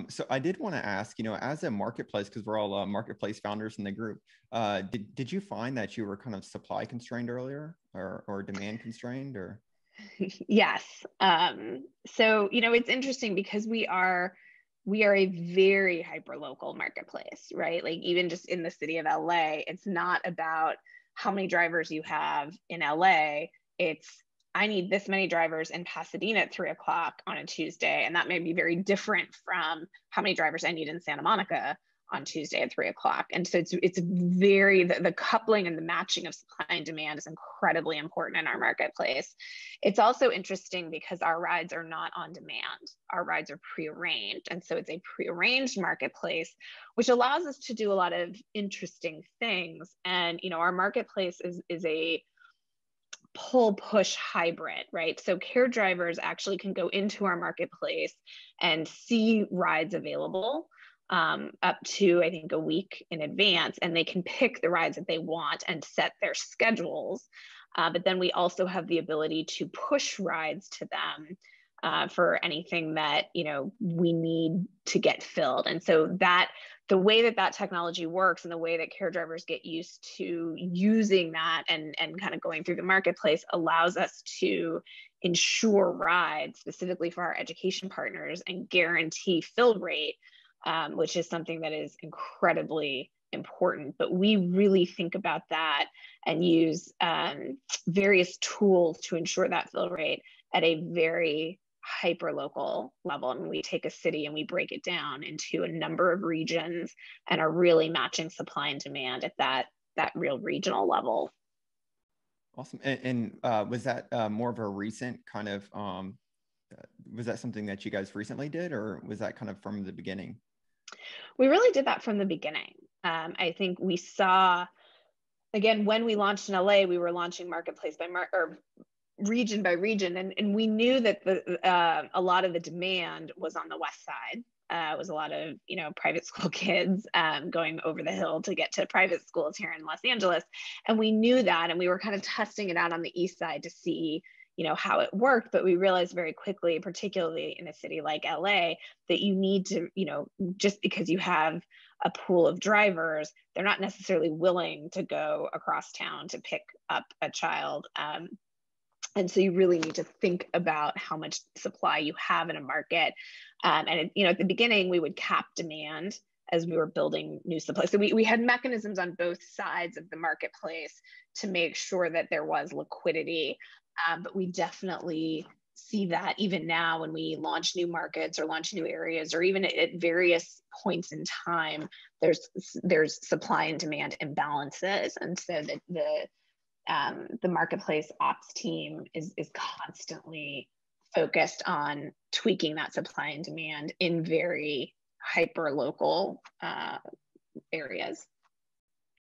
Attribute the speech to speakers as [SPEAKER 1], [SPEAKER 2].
[SPEAKER 1] So I did want to ask, as a marketplace, because we're all marketplace founders in the group, did you find that you were kind of supply constrained earlier or demand constrained or?
[SPEAKER 2] Yes. So, it's interesting because we are a very hyper local marketplace, right? Like even just in the city of LA, it's not about how many drivers you have in LA. It's I need this many drivers in Pasadena at 3:00 on a Tuesday. And that may be very different from how many drivers I need in Santa Monica on Tuesday at 3:00. And so it's very, the coupling and the matching of supply and demand is incredibly important in our marketplace. It's also interesting because our rides are not on demand. Our rides are prearranged. And so it's a prearranged marketplace, which allows us to do a lot of interesting things. And, our marketplace is a pull push hybrid, right? So care drivers actually can go into our marketplace and see rides available up to, I think, a week in advance, and they can pick the rides that they want and set their schedules. But then we also have the ability to push rides to them for anything that, we need to get filled. And so the way that technology works and the way that care drivers get used to using that and kind of going through the marketplace allows us to ensure rides specifically for our education partners and guarantee fill rate, which is something that is incredibly important. But we really think about that and use various tools to ensure that fill rate at a very hyper local level. And we take a city and we break it down into a number of regions and are really matching supply and demand at that real regional level.
[SPEAKER 1] Awesome. And was that more of a recent kind of, was that something that you guys recently did, or was that kind of from the beginning?
[SPEAKER 2] We really did that from the beginning. I think we saw, again, when we launched in LA, we were launching marketplace or region by region, and we knew that a lot of the demand was on the west side. It was a lot of private school kids going over the hill to get to private schools here in Los Angeles, and we knew that, and we were kind of testing it out on the east side to see how it worked. But we realized very quickly, particularly in a city like LA, that you need to, just because you have a pool of drivers, they're not necessarily willing to go across town to pick up a child. And so you really need to think about how much supply you have in a market. And at the beginning, we would cap demand as we were building new supply. So we had mechanisms on both sides of the marketplace to make sure that there was liquidity. But we definitely see that even now when we launch new markets or launch new areas, or even at various points in time, there's supply and demand imbalances. And so the marketplace ops team is constantly focused on tweaking that supply and demand in very hyper local areas.